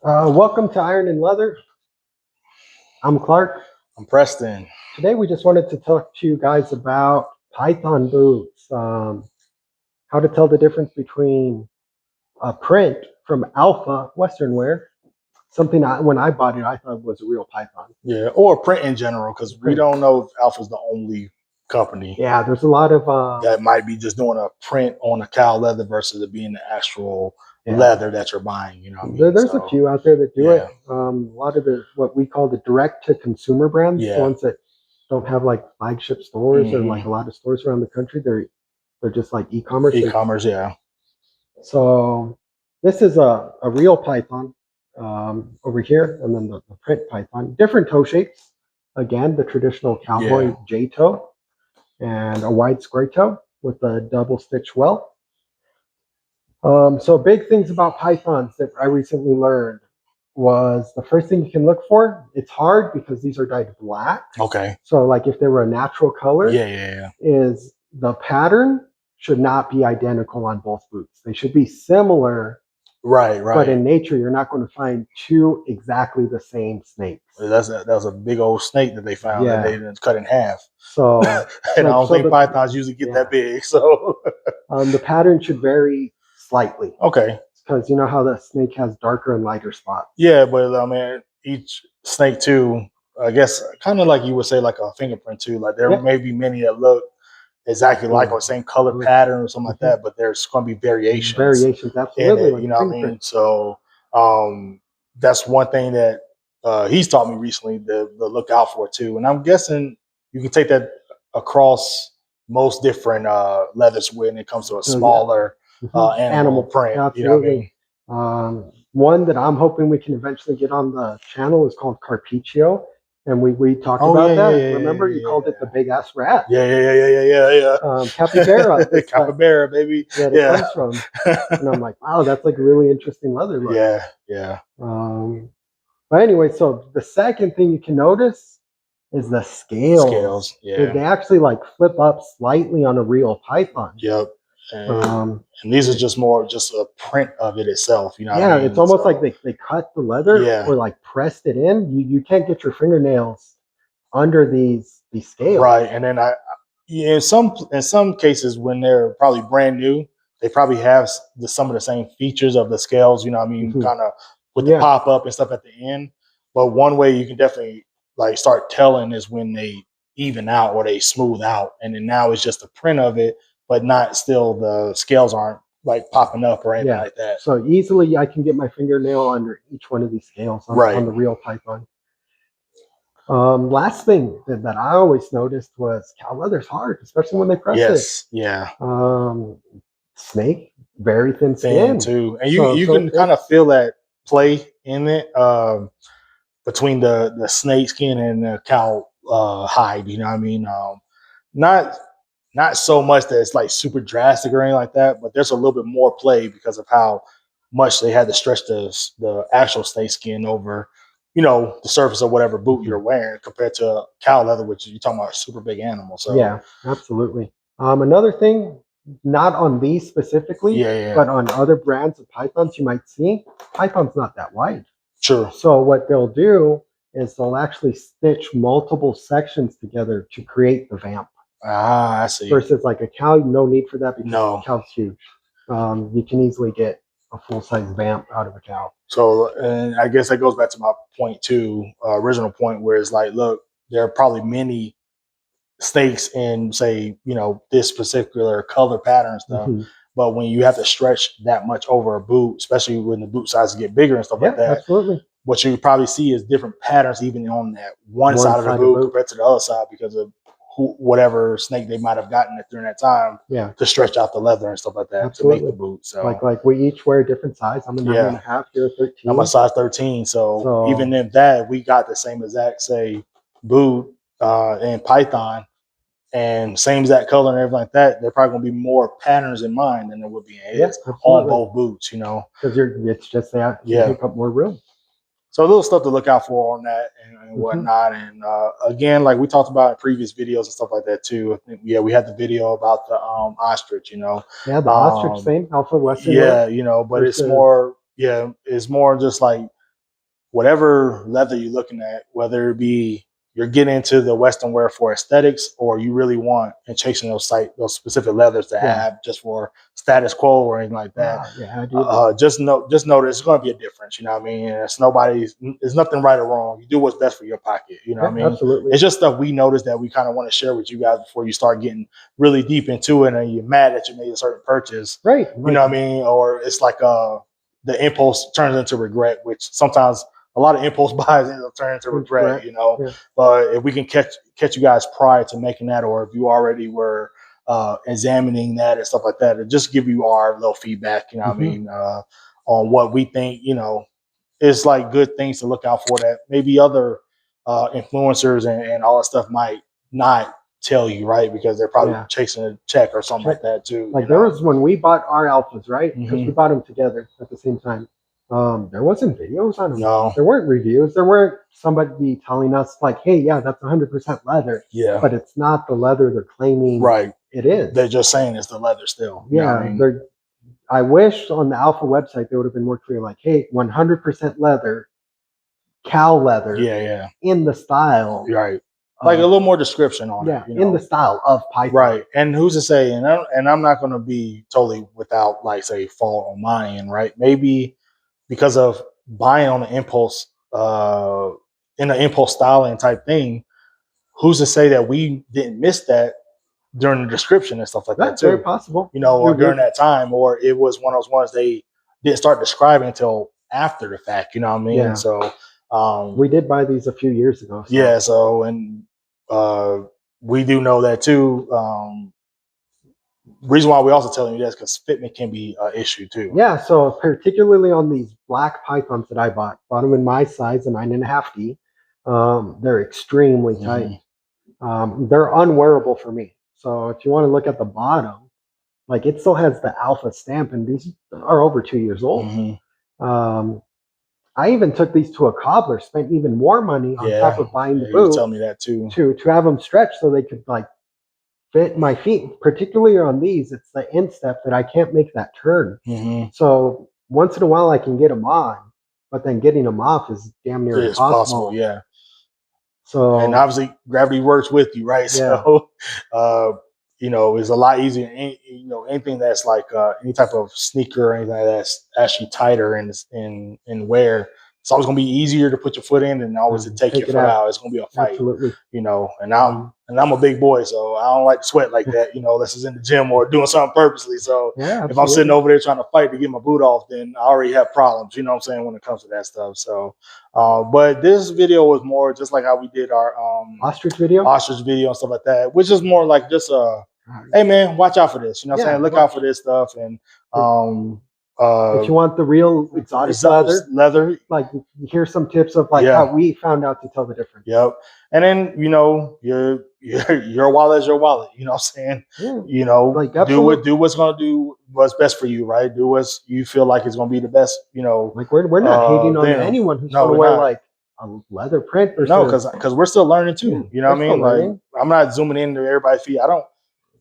Welcome to Iron and Leather. I'm Clark. I'm Preston. Today we just wanted to talk to you guys about Python boots. How to tell the difference between a print from Alpha Western wear, something when I bought it I thought was a real Python. Yeah, or print in general, because we don't know if Alpha's the only company. Yeah, there's a lot of that might be just doing a print on a cow leather versus it being the actual leather that you're buying. You know what I mean? There's a few out there that do it. A lot of what we call the direct to consumer brands, the ones that don't have like flagship stores or like a lot of stores around the country, they're just like e-commerce. E-commerce, yeah. So this is a real Python over here, and then the print Python. Different toe shapes. Again, the traditional cowboy J toe and a wide square toe with a double stitch well. So big things about Pythons that I recently learned was the first thing you can look for. It's hard because these are dyed black. Okay. So like if they were a natural color, is the pattern should not be identical on both boots. They should be similar. Right. But in nature, you're not going to find two exactly the same snakes. That was a big old snake that they found that they didn't cut in half. So and I don't think pythons usually get that big. So the pattern should vary slightly. Okay. Because you know how the snake has darker and lighter spots. Yeah, but I mean, each snake too, I guess, kind of like you would say, like a fingerprint too. Like there may be many that look exactly like or same color pattern or something like that, but there's going to be variations. Variations, absolutely. You know what I mean? So that's one thing that he's taught me recently to look out for too. And I'm guessing you can take that across most different leathers when it comes to a smaller animal print. Absolutely. You know what I mean? One that I'm hoping we can eventually get on the channel is called Carpiccio. And we talked about that. Remember, you called it the big ass rat. Yeah. Capybara. Capybara, baby. It comes from. And I'm like, wow, that's like a really interesting leather look. Yeah. But anyway, so the second thing you can notice is the scales. Yeah. They actually like flip up slightly on a real python. Yep. And these are just a print of it itself, you know. Yeah, it's almost like they cut the leather or like pressed it in. You can't get your fingernails under these scales, right? And then in some cases when they're probably brand new, they probably have some of the same features of the scales, you know what I mean, kind of with the pop up and stuff at the end. But one way you can definitely like start telling is when they even out or they smooth out, and then now it's just a print of it. But not still, the scales aren't like popping up or anything like that. So easily I can get my fingernail under each one of these scales on the real python. Last thing that I always noticed was cow leather's hard, especially when they press it. Yeah. Snake, very thin skin too. And you can kind of feel that play in it between the snake skin and the cow hide, you know what I mean? Not so much that it's like super drastic or anything like that, but there's a little bit more play because of how much they had to stretch the actual snake skin over, you know, the surface of whatever boot you're wearing compared to cow leather, which you're talking about a super big animal. So yeah, absolutely. Another thing, not on these specifically, but on other brands of pythons you might see, python's not that wide. Sure. So what they'll do is they'll actually stitch multiple sections together to create the vamp. I see. Versus like a cow, no need for that because the cow's huge. You can easily get a full-size vamp out of a cow. So, and I guess that goes back to my point too, original point, where it's like, look, there are probably many snakes in, say, you know, this particular color pattern and stuff. But when you have to stretch that much over a boot, especially when the boot sizes get bigger and stuff like that, absolutely. What you probably see is different patterns even on that one side of the boot compared to the other side because of whatever snake they might have gotten it during that time to stretch out the leather and stuff like that to make the boot. So like we each wear a different size. I'm a 9.5, you're a 13. I'm a size 13. So even in that, we got the same exact say boot and python and same exact color and everything like that. There probably gonna be more patterns in mine than there would be in his on both boots, you know. Because it's just that you pick up more room. So a little stuff to look out for on that and whatnot. And again, like we talked about in previous videos and stuff like that too. I think, we had the video about the ostrich, you know. Yeah, the ostrich, same Alpha Western. Yeah, you know, but it's more just like whatever leather you're looking at, whether it be you're getting into the Western wear for aesthetics, or you really want and chasing those specific leathers to have just for status quo or anything like that. Just know that it's going to be a difference. You know what I mean? It's nothing right or wrong. You do what's best for your pocket. You know what I mean? Absolutely. It's just stuff we noticed that we kind of want to share with you guys before you start getting really deep into it and you're mad that you made a certain purchase. Right. You know what I mean? Or it's like the impulse turns into regret, which sometimes a lot of impulse buys end up turning into regret, you know. Yeah. But if we can catch you guys prior to making that, or if you already were examining that and stuff like that, and just give you our little feedback, you know what I mean, on what we think, you know, is like good things to look out for that maybe other influencers and all that stuff might not tell you, right? Because they're probably chasing a check or something like that too. Like there was when we bought our alphas, right? Because we bought them together at the same time. There wasn't videos on them. No. There weren't reviews. There weren't somebody telling us like, hey, yeah, that's 100% leather. Yeah. But it's not the leather they're claiming it is. They're just saying it's the leather still. Yeah. You know what I mean? I wish on the Alpha website they would have been more clear, like, hey, 100% leather, cow leather. Yeah. In the style. Right. Like a little more description on it. You know? In the style of Python. Right. And who's to say, and I'm not going to be totally without, like, say, fault on my end, right? Maybe because of buying on the impulse, in an impulse styling type thing, who's to say that we didn't miss that during the description and stuff like that too? Very possible. You know, or during that time, or it was one of those ones they didn't start describing until after the fact, you know what I mean? Yeah. So we did buy these a few years ago. So. Yeah, so and we do know that too. Reason why we also telling you this because fitment can be an issue too. Yeah, so particularly on these black pythons that I bought them in my size, a 9.5D. They're extremely tight. They're unwearable for me. So if you want to look at the bottom, like it still has the Alpha stamp, and these are over 2 years old. I even took these to a cobbler, spent even more money on top of buying the boot. Tell me that too. To have them stretch so they could like fit my feet. Particularly on these, it's the instep that I can't make that turn. So once in a while I can get them on, but then getting them off is damn near impossible. Yeah. So and obviously gravity works with you, right? Yeah. So you know, it's a lot easier. You know, anything that's like any type of sneaker or anything that's actually tighter in wear, it's always going to be easier to put your foot in than always to take your foot out. It's going to be a fight. Absolutely. You know, and I'm a big boy, so I don't like to sweat like that. You know, unless it's in the gym or doing something purposely. So if I'm sitting over there trying to fight to get my boot off, then I already have problems. You know what I'm saying when it comes to that stuff. So, but this video was more just like how we did our ostrich video and stuff like that, which is more like just hey man, watch out for this. You know what I'm saying? Look out for this stuff. And if you want the real exotic leather, like here's some tips of like how we found out to tell the difference. Yep. And then, you know, your wallet is your wallet. You know what I'm saying? Yeah. You know, like do what's going to do what's best for you, right? Do what you feel like is going to be the best, you know. Like we're not hating on anyone who's going to wear like a leather print or something. Because we're still learning too. You know what I mean? Like I'm not zooming into everybody's feet.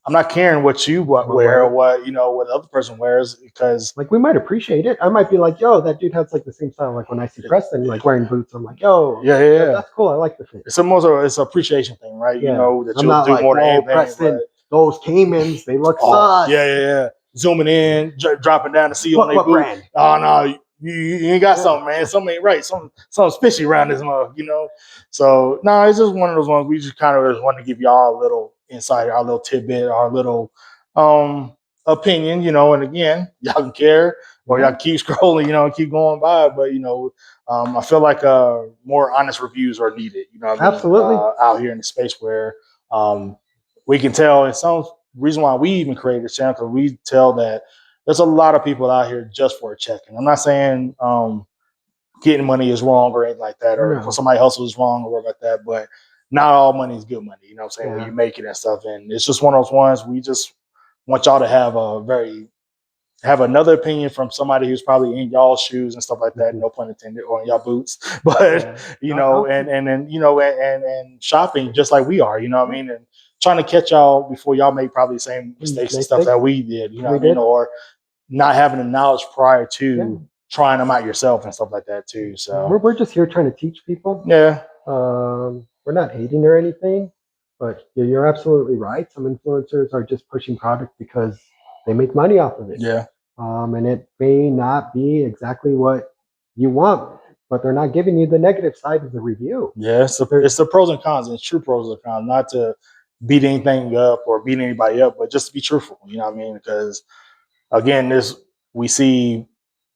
I'm not caring what you wear or what the other person wears, because like we might appreciate it. I might be like, yo, that dude has like the same style. Like when I see Preston like wearing boots, I'm like, yo, yeah, that's cool. I like the fit. It's it's an appreciation thing, right? Yeah. You know that I'm you'll not do like, more than anything. Preston, those Caymans, they look sus. Yeah. Zooming in, dropping down to see on their boot. Brand? Oh no. You ain't got something, man. Something ain't right. Something's fishy around this mug, you know. So no, it's just one of those ones. We just kind of just want to give y'all a little insight, our little tidbit, our little opinion, you know. And again, y'all can care or y'all keep scrolling, you know, and keep going by. But you know, I feel like more honest reviews are needed. You know what I mean? Absolutely. Out here in the space where we can tell, and some reason why we even created this channel, because we tell that there's a lot of people out here just for a check. And I'm not saying getting money is wrong or anything like that, or for somebody hustle is wrong or whatever like that, but not all money is good money. You know what I'm saying? When you make it and stuff. And it's just one of those ones we just want y'all to have another opinion from somebody who's probably in y'all's shoes and stuff like that. No pun intended, or in y'all boots. But you know, and then you know, and shopping just like we are, you know what I mean? And trying to catch y'all before y'all make probably the same mistakes and stuff that we did, you know what I mean? Or not having the knowledge prior to trying them out yourself and stuff like that too. So we're just here trying to teach people. yeah, We're not hating or anything, but you're absolutely right. Some influencers are just pushing product because they make money off of it. yeah, And it may not be exactly what you want, but they're not giving you the negative side of the review. yeah. It's the pros and cons, and it's true pros and cons. Not to beat anything up or beat anybody up, but just to be truthful. You know what I mean? Because again, we see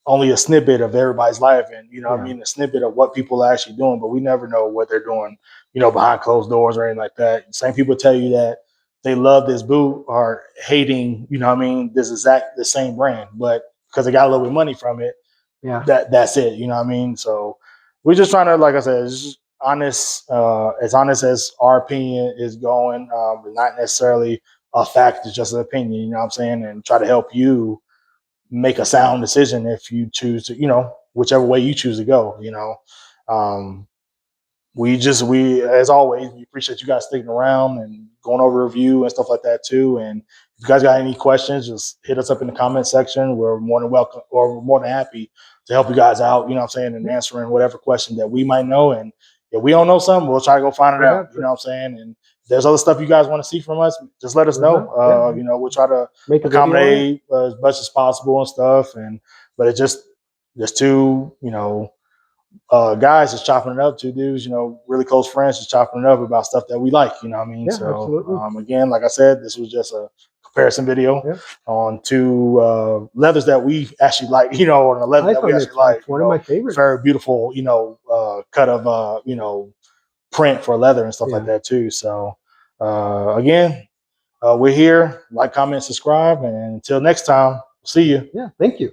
only a snippet of everybody's life, and you know what I mean, a snippet of what people are actually doing, but we never know what they're doing, you know, behind closed doors or anything like that. Same people tell you that they love this boot are hating, you know what I mean, the same brand, but because they got a little bit of money from it, that's it, you know what I mean? So we're just trying to, like I said, it's just honest as our opinion is going, not necessarily a fact, it's just an opinion, you know what I'm saying, and try to help you make a sound decision if you choose to, you know, whichever way you choose to go, you know. We as always, we appreciate you guys sticking around and going over review and stuff like that too. And if you guys got any questions, just hit us up in the comment section. We're more than welcome, or we're more than happy to help you guys out, you know what I'm saying, and answering whatever question that we might know. And if we don't know something, we'll try to go find it out, you know what I'm saying? And if there's other stuff you guys want to see from us, just let us know. You know, we'll try to accommodate as much as possible and stuff. But it just, there's two, you know, guys is chopping it up, two dudes, you know, really close friends just chopping it up about stuff that we like, you know what I mean? Yeah, so absolutely. Again, like I said, this was just a comparison video on two leathers that we actually like, you know, on a leather that we actually like. It's one of my favorites. Very beautiful, you know, cut of you know, print for leather and stuff like that too. So again, we're here. Like, comment, subscribe, and until next time, see you. Yeah, thank you.